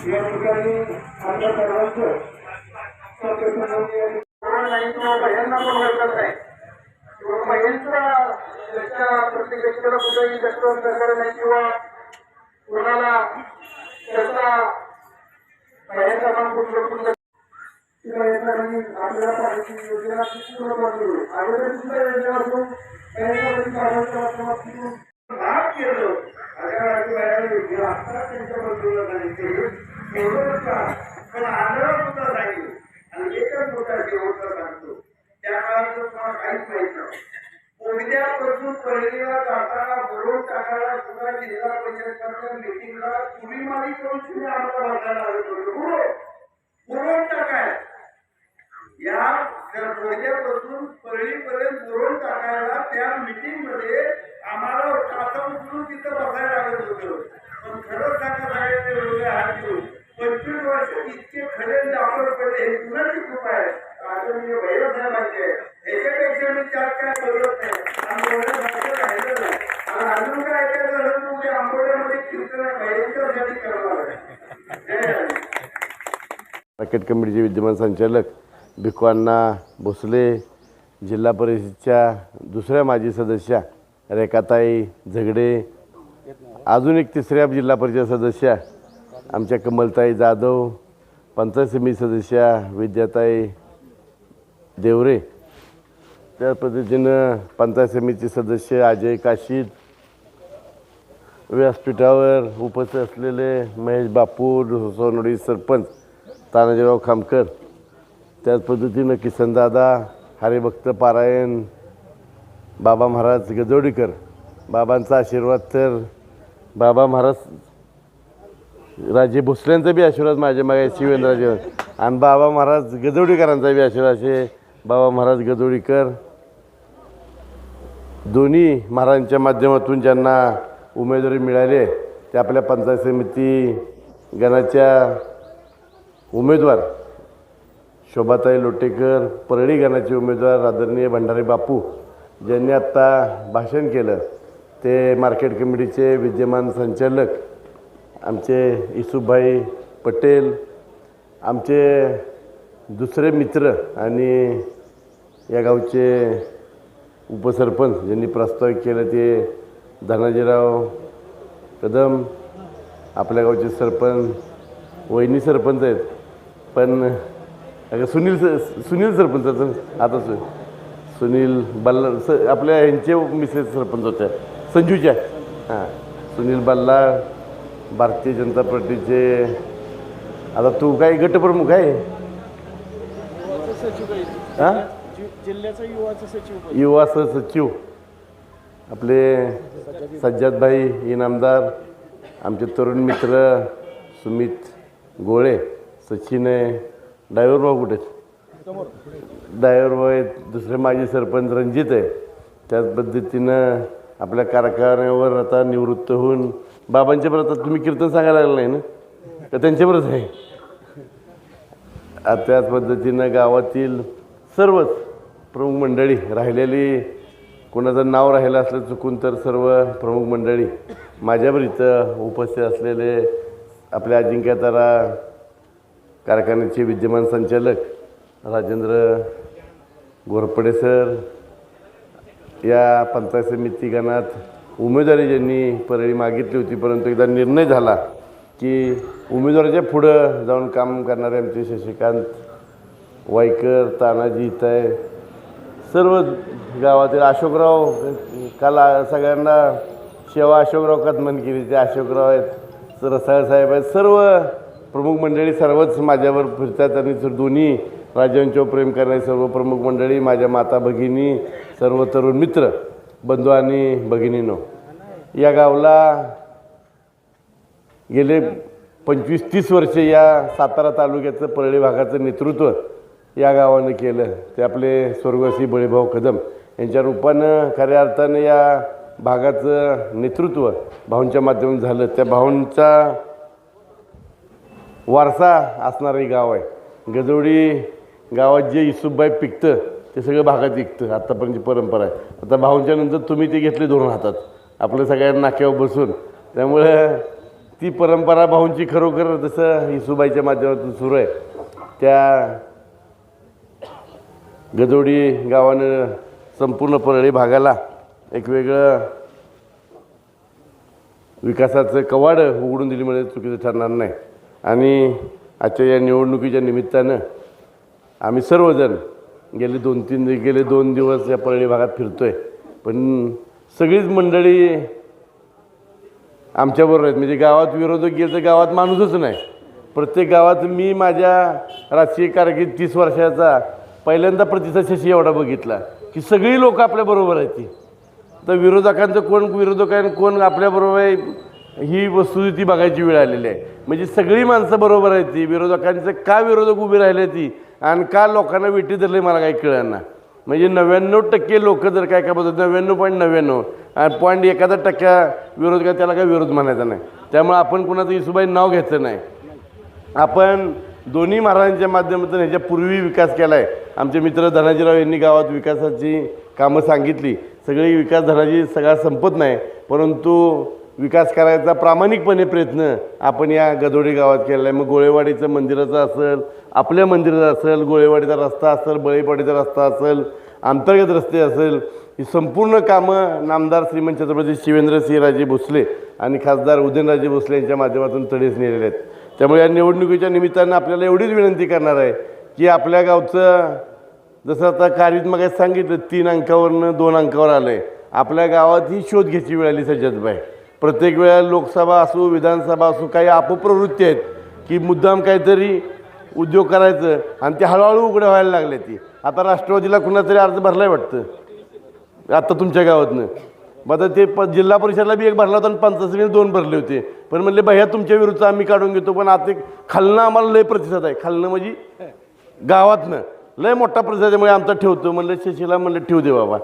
या ठिकाणी आपल्या सर्वांचं महिलांना पण ओळखत नाही किंवा महिलांचा त्याच्या प्रत्येक व्यक्तीला कुठेही व्यक्त प्रकारे नाही किंवा कोणाला त्याचा महिलांचा मान कुठलं आपल्याला पाहिजे योजना पूर्ण बनली अगोदर सुद्धा योजनेपासून भाग केलं आता त्यांच्या बंधूला सांगितले पण आंधळा सुद्धा सांगितलं आणि एकच मोठा शेवटचा सांगतो त्या काळात तुम्हाला काहीच माहित नाही उद्यापासून पहिलीला जाताना बरोबर टाकायला सुद्धा जिल्हा परिषदच्या मिटिंगला चुलीमारी करून तुम्ही आम्हाला बघायला आलं बरोबर टाकाय या उद्यापासून परळीपर्यंत बरोबर टाकायला त्या मिटिंग मध्ये आम्हाला टाका उचलून तिथं बसायला लागत होतं पण खरं सांगा वेगळे हात घेऊन 25 वर्ष इतके खरे डाबर पडले हे कुणाची कृपा आहे आदरणीय भैरवसाहेबांचे ह्याच्यापेक्षा मी त्यात काय बोलत नाही आणि राहिलं नाही आणि अजून काय ऐकायचं झालं म्हणजे आंबोड्यामध्ये कीर्तन भैरवच्यासाठी करणार आहे मार्केट कमिटीचे विद्यमान संचालक भिकवांना भोसले, जिल्हा परिषदच्या दुसऱ्या माजी सदस्या रेखाताई झगडे, अजून एक तिसऱ्या जिल्हा परिषद सदस्या आमच्या कमलताई जाधव, पंचायत समिती सदस्या विद्याताई देवरे, त्या पद्धतीनं पंचायत समिती सदस्य अजय काशीद, व्यासपीठावर उपस्थित असलेले महेश बापू सोनवडी सरपंच तानाजीराव खामकर, त्याच पद्धतीनं किसनदादा, हरिभक्त पारायण, बाबा महाराज गजवडीकर, बाबांचा आशीर्वाद तर बाबा महाराज राजे भोसल्यांचा बी आशीर्वाद माझ्या मागे शिवेंद्रराजे आणि बाबा महाराज गजवडीकरांचा बी आशीर्वाद असे बाबा महाराज गजवडीकर दोन्ही महाराजांच्या माध्यमातून ज्यांना उमेदवारी मिळाली ते आपल्या पंचायत समिती गणाच्या उमेदवार शोभाताई लोटेकर, परळी गणाचे उमेदवार आदरणीय भंडारी बापू ज्यांनी आत्ता भाषण केलं ते मार्केट कमिटीचे विद्यमान संचालक आमचे इसुभाई पटेल, आमचे दुसरे मित्र आणि या गावचे उपसरपंच ज्यांनी प्रस्तावित केलं ते धनाजीराव कदम, आपल्या गावचे सरपंच वहिनी सरपंच आहेत पण सुनील सरपंच आता सुनील बल्ला आपल्या ह्यांचे मिसेस सरपंच होत्या संजूच्या हां सुनील बल्ला, भारतीय जनता पार्टीचे आता तू काय गटप्रमुख आहे हां जिल्ह्याचा युवा सहसचिव आपले सज्जादभाई इनामदार, आमचे तरुण मित्र सुमित गोळे, सचिन आहे, ड्रायव्हर भाऊ कुठे ड्रायव्हर भाऊ आहेत, दुसरे माजी सरपंच रणजित आहे. त्याच पद्धतीनं आपल्या कारखान्यावर आता निवृत्त होऊन बाबांच्या परत आता तुम्ही कीर्तन सांगायला लागलं नाही ना का त्यांच्यावरच आहे. त्याच पद्धतीनं गावातील सर्वच प्रमुख मंडळी राहिलेली कोणाचं नाव राहिलं असलं चुकून तर सर्व प्रमुख मंडळी माझ्यावर इथं उपस्थित असलेले आपल्या अजिंक्यतारा कारखान्याचे विद्यमान संचालक राजेंद्र घोरपडे सर, या पंचायत समिती गणात उमेदवारी ज्यांनी परळी मागितली होती परंतु एकदा निर्णय झाला की उमेदवाराच्या पुढं जाऊन काम करणारे आमचे शशिकांत वाईकर, तानाजी इथं आहे, सर्व गावातील अशोकराव काल सगळ्यांना शेवा अशोकराव कदमन केली ते अशोकराव आहेत, रसाळ साहेब आहेत, सर्व प्रमुख मंडळी सर्वच माझ्यावर फिरतात आणि दोन्ही राज्यांच्यावर प्रेम करणारी सर्व प्रमुख मंडळी, माझ्या माता भगिनी, सर्व तरुण मित्र बंधू आणि भगिनीनो, या गावला गेले 25-30 वर्षे या सातारा तालुक्याचं परळी भागाचं नेतृत्व या गावानं केलं ते आपले स्वर्गवासी बळीभाऊ कदम यांच्या रूपानं खऱ्या अर्थानं या भागाचं नेतृत्व भाऊंच्या माध्यमातून झालं. त्या भाऊंचा वारसा असणारं गाव आहे. गजवडी गावात जे इसुबाई पिकतं ते सगळं भागात विकतं. आत्तापर्यंतची परंपरा आहे. आता भाऊंच्या नंतर तुम्ही ते घेतले 2 हातात आपल्या सगळ्यांना नाक्यावर बसून. त्यामुळे ती परंपरा भाऊंची खरोखर जसं इसुबाईच्या माध्यमातून सुरू आहे त्या गजवडी गावानं संपूर्ण परळी भागाला एक वेगळं विकासाचं कवाड उघडून दिली म्हणजे चुकीचं ठरणार नाही. आणि आजच्या या निवडणुकीच्या निमित्तानं आम्ही सर्वजण गेले 2 दिवस या परळी भागात फिरतो आहे. पण सगळीच मंडळी आमच्याबरोबर आहेत. म्हणजे गावात विरोधक गेलं तर गावात माणूसच नाही. प्रत्येक गावात मी माझ्या राजकीय कारकिर्दीत 30 वर्षाचा पहिल्यांदा प्रतिसाद शशी एवढा बघितला की सगळी लोक आपल्याबरोबर आहेत. ती तर विरोधकांचं कोण विरोधक आहे कोण आपल्याबरोबर आहे ही वस्तुस्थिती बघायची वेळ आलेली आहे. म्हणजे सगळी माणसं बरोबर आहेत. ती विरोधकांचं का विरोधक उभी राहिले ती आणि का लोकांना वेठी धरले मला काही कळना. म्हणजे 99% लोक जर काय बोलतात 99.99 आणि 0.1% विरोध काय त्याला काय विरोध म्हणायचा नाही. त्यामुळे आपण कुणाचं इसुबाई नाव घ्यायचं नाही. आपण दोन्ही महाराजांच्या माध्यमातून ह्याच्यापूर्वी विकास केला आहे. आमचे मित्र धनाजीराव यांनी गावात विकासाची कामं सांगितली. सगळी विकास धनाजी सगळा संपत नाही परंतु विकास करायचा प्रामाणिकपणे प्रयत्न आपण या गजवडी गावात केलेला आहे. मग गोळेवाडीचं मंदिराचं असेल आपल्या मंदिराचं असेल गोळेवाडीचा रस्ता असेल बळीपाडीचा रस्ता असेल अंतर्गत रस्ते असेल ही संपूर्ण कामं नामदार श्रीमंत छत्रपती शिवेंद्रसिंहराजे भोसले आणि खासदार उदयनराजे भोसले यांच्या माध्यमातून तडीस नेलेले आहेत. त्यामुळे या निवडणुकीच्या निमित्तानं आपल्याला एवढीच विनंती करणार आहे की आपल्या गावचं जसं आता कारीत मग सांगितलं 3 अंकावरनं 2 अंकावर आलं आहे. आपल्या गावात ही शोध घ्यायची वेळ आली सज्जदबाई. प्रत्येक वेळेला लोकसभा असो विधानसभा असो काही अपप्रवृत्ती आहेत की मुद्दाम काहीतरी उद्योग करायचं आणि ते हळूहळू उघडं व्हायला लागले. ती आता राष्ट्रवादीला कुणातरी अर्ज भरलाय वाटतं आता तुमच्या गावातनं. मग आता ते जिल्हा परिषदला बी 1 भरला होता आणि पंचायत समितीला 2 भरले होते. पण म्हणले भैया तुमच्या विरुद्ध आम्ही काढून घेतो. पण आता खालनं आम्हाला लय प्रतिसाद आहे. खालनं म्हणजे गावातनं लय मोठा प्रतिसाद त्यामुळे आमचा ठेवतो. म्हणलं शशीला म्हणलं ठेवू दे बाबा.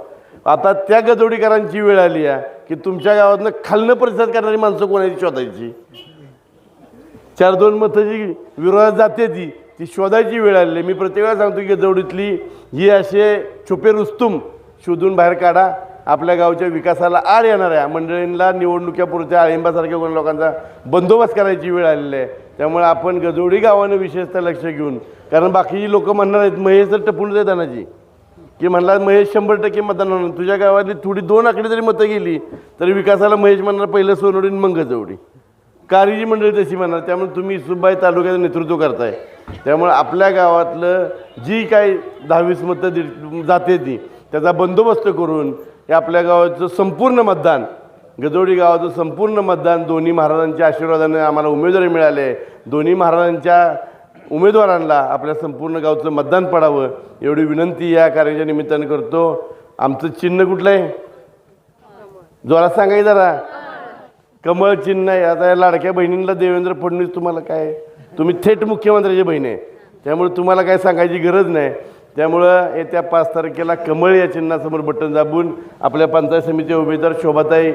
आता त्या गजवडीकरांची वेळ आली आहे की तुमच्या गावातनं खालनं प्रतिसाद करणारी माणसं कोणाची शोधायची. 4-2 मतं जी विरोधात जाते ती शोधायची वेळ आली. मी प्रत्येक वेळा सांगतो की गजवडीतली ही असे छुपे रुस्तुम शोधून बाहेर काढा. आपल्या गावच्या विकासाला आड येणाऱ्या मंडळींना निवडणुकीपुरत्या आळिंबासारख्या कोणी लोकांचा बंदोबस्त करायची वेळ आलेली आहे. त्यामुळे आपण गजवडी गावानं विशेषतः लक्ष घेऊन कारण बाकीची लोक म्हणणार आहेत महेश तर टपून जाईल धनाजी की म्हणला महेश 100% मतदान होणार. तुझ्या गावातली थोडी 2 आकडे जरी मतं गेली तरी विकासाला महेश म्हणणार पहिलं सोनवडी मग गजवडी. कारीजी मंडळी तशी म्हणणार. त्यामुळे तुम्ही इसुबाई तालुक्याचं नेतृत्व करताय. त्यामुळे आपल्या गावातलं जी काही 10-20 मतं जाते ती त्याचा बंदोबस्त करून हे आपल्या गावाचं संपूर्ण मतदान गजवडी गावाचं संपूर्ण मतदान दोन्ही महाराजांच्या आशीर्वादाने आम्हाला उमेदवारी मिळाले. दोन्ही महाराजांच्या उमेदवारांना आपल्या संपूर्ण गावचं मतदान पडावं एवढी विनंती या कार्याच्या निमित्तानं करतो. आमचं चिन्ह कुठलं आहे जोरात सांगाय जरा. कमळ चिन्ह आहे. आता या लाडक्या बहिणींना देवेंद्र फडणवीस तुम्हाला काय तुम्ही थेट मुख्यमंत्र्याची बहीण आहे त्यामुळे तुम्हाला काय सांगायची गरज नाही. त्यामुळं येत्या 5 तारखेला कमळ या चिन्हासमोर बटन दाबून आपल्या पंचायत समिती उमेदवार शोभाताई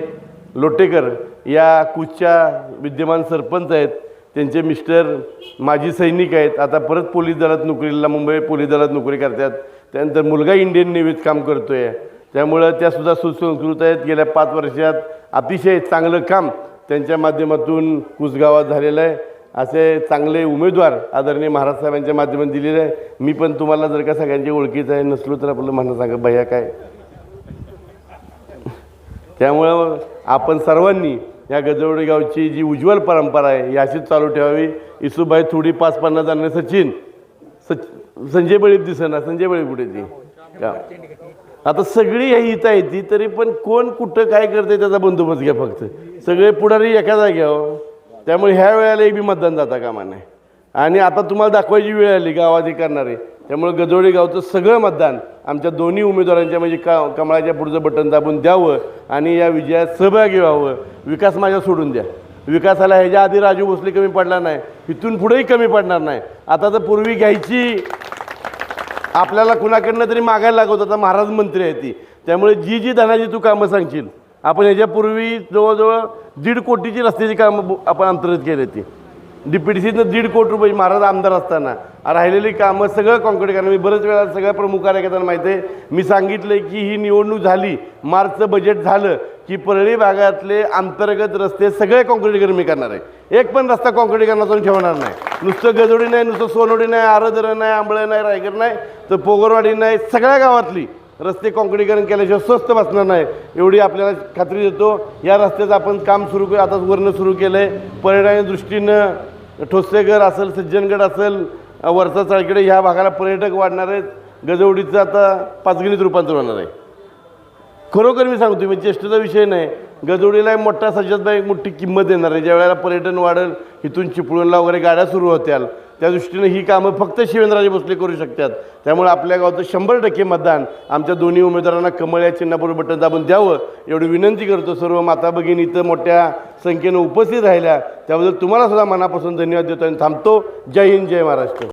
लोटेकर या कुचच्या विद्यमान सरपंच आहेत. त्यांचे मिस्टर माजी सैनिक आहेत. आता परत पोलीस दलात नोकरीला मुंबई पोलीस दलात नोकरी करतात. त्यानंतर मुलगा इंडियन नेव्हीत काम करतो आहे. त्यामुळं त्यासुद्धा सुसंस्कृत आहेत. गेल्या 5 वर्षात अतिशय चांगलं काम त्यांच्या माध्यमातून कुसगावात झालेलं आहे. असे चांगले उमेदवार आदरणीय महाराज साहेबांच्या माध्यमातून दिलेले आहे. मी पण तुम्हाला जर का सगळ्यांची ओळखीचं आहे नसलो तर आपलं म्हणणं सांगा भैया काय. त्यामुळं आपण सर्वांनी या गजवडी गावची जी उज्ज्वल परंपरा आहे ही अशीच चालू ठेवावी. इसुबाई थोडी 5-50 जण सचिन संजय बळी दिसेना. संजय बळी कुठे ती का आता सगळी ही इथं आहे ती तरी पण कोण कुठं काय करते त्याचा बंदोबस्त घ्या. फक्त सगळे पुढारी एका जाग्यावर. त्यामुळे ह्या वेळेला एक बी मतदान जाता कामा नाही. आणि आता तुम्हाला दाखवायची वेळ आली गावात हे करणारे. त्यामुळे गजवडी गावचं सगळं मतदान आमच्या दोन्ही उमेदवारांच्या म्हणजे कमळाच्या पुढचं बटन दाबून द्यावं आणि या विजयात सहभागी व्हावं. विकास माझ्या सोडून द्या. विकासाला ह्याच्या आधी राजू भोसले कमी पडला नाही, इथून पुढेही कमी पडणार नाही. आता तर पूर्वी घ्यायची आपल्याला कुणाकडनं तरी मागायला लागत होता, महाराज मंत्री आहे ती. त्यामुळे जी जी धनाची तू कामं सांगशील, आपण ह्याच्यापूर्वी जवळजवळ 1.5 कोटीची रस्त्याची कामं आपण अंतरित केली ती. DPDCनं 1.5 कोटी रुपये महाराज आमदार असताना राहिलेली कामं सगळं कॉन्क्रीट करणं. मी बरेच वेळा सगळ्या प्रमुख कार्यकर्त्यांना माहिती आहे, मी सांगितलं की ही निवडणूक झाली, मार्चचं बजेट झालं की परळी भागातले अंतर्गत रस्ते सगळे कॉन्क्रीटीकरण मी करणार आहे. एक पण रस्ता कॉन्क्रीटीकरणाचा ठेवणार नाही. नुसतं गजोडी नाही, नुसतं सोनोडी नाही, आरदर नाही, आंबळे नाही, रायगड नाही, तर पोगरवाडी नाही, सगळ्या गावातली रस्ते कॉन्क्रीटीकरण केल्याशिवाय स्वस्त बसणार नाही एवढी आपल्याला खात्री देतो. या रस्त्याचं आपण काम सुरू केलं, आता वरनं सुरू केलं आहे. पर्यटनाच्या दृष्टीनं ठोसेघर असेल, सज्जनगड असेल, वरचा चाळकडे ह्या भागाला पर्यटक वाढणार आहेत. गजवडीचं आता पाचगणीत रूपांतर होणार आहे. खरोखर मी सांगतो, मी चेष्टेचा विषय नाही. गजवडीला एक मोठा सज्जदबाई एक मोठी किंमत देणार आहे. ज्या वेळेला पर्यटन वाढेल, इथून चिपळूणला वगैरे गाड्या सुरू होत्याल, त्या दृष्टीनं ही कामं फक्त शिवेंद्रराजे भोसले करू शकतात. त्यामुळे आपल्या गावाचं 100% मतदान आमच्या दोन्ही उमेदवारांना कमळ या चिन्हापूर्वी बटन दाबून द्यावं एवढी विनंती करतो. सर्व माता भगिनी इथं मोठ्या संख्येनं उपस्थित राहिल्या त्याबद्दल तुम्हाला सुद्धा मनापासून धन्यवाद देतो आणि थांबतो. जय हिंद, जय महाराष्ट्र.